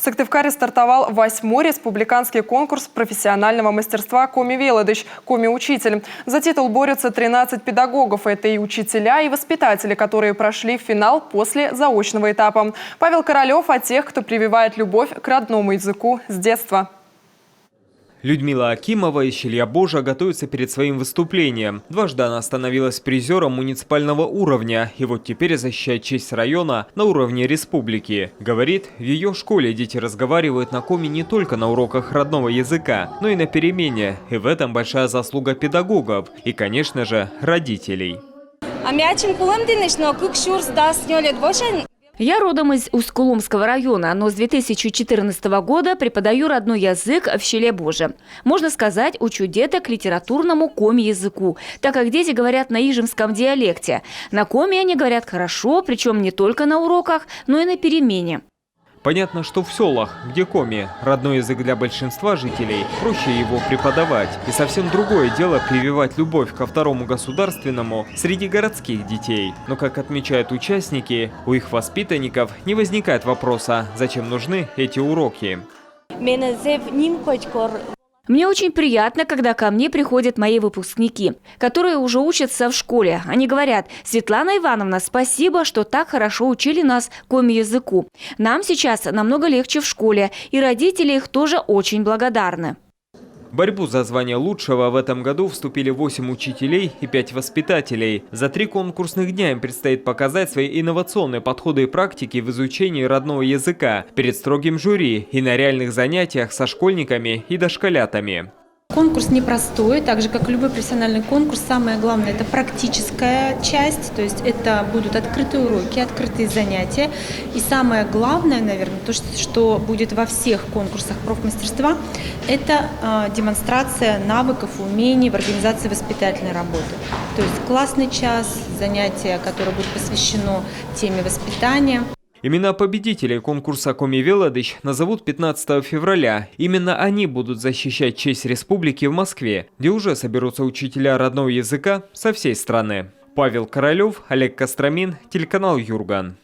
В Сыктывкаре стартовал 8-й республиканский конкурс профессионального мастерства «Коми Велодыч» – «Коми-учитель». За титул борются 13 педагогов. Это и учителя, и воспитатели, которые прошли в финал после заочного этапа. Павел Королев о тех, кто прививает любовь к родному языку с детства. Людмила Акимова из Щельябожа готовится перед своим выступлением. Дважды она становилась призером муниципального уровня. И вот теперь защищает честь района на уровне республики. Говорит, в ее школе дети разговаривают на коми не только на уроках родного языка, но и на перемене. И в этом большая заслуга педагогов. И, конечно же, родителей. Я родом из Усть-Куломского района, но с 2014 года преподаю родной язык в Щельябоже. Можно сказать, учу деток литературному коми-языку, так как дети говорят на ижемском диалекте. На коми они говорят хорошо, причем не только на уроках, но и на перемене. Понятно, что в селах, где коми – родной язык для большинства жителей, проще его преподавать. И совсем другое дело прививать любовь ко второму государственному среди городских детей. Но, как отмечают участники, у их воспитанников не возникает вопроса, зачем нужны эти уроки. Мне очень приятно, когда ко мне приходят мои выпускники, которые уже учатся в школе. Они говорят: Светлана Ивановна, спасибо, что так хорошо учили нас коми-языку. Нам сейчас намного легче в школе, и родители их тоже очень благодарны. В борьбу за звание лучшего в этом году вступили 8 учителей и 5 воспитателей. За 3 конкурсных дня им предстоит показать свои инновационные подходы и практики в изучении родного языка перед строгим жюри и на реальных занятиях со школьниками и дошколятами. Конкурс непростой, так же как и любой профессиональный конкурс. Самое главное – это практическая часть, то есть это будут открытые уроки, открытые занятия. И самое главное, наверное, то, что будет во всех конкурсах профмастерства, это демонстрация навыков, умений в организации воспитательной работы. То есть классный час, занятия, которое будет посвящено теме воспитания. Имена победителей конкурса «Коми Велодыч» назовут 15 февраля. Именно они будут защищать честь республики в Москве, где уже соберутся учителя родного языка со всей страны. Павел Королев, Олег Костромин, телеканал Юрган.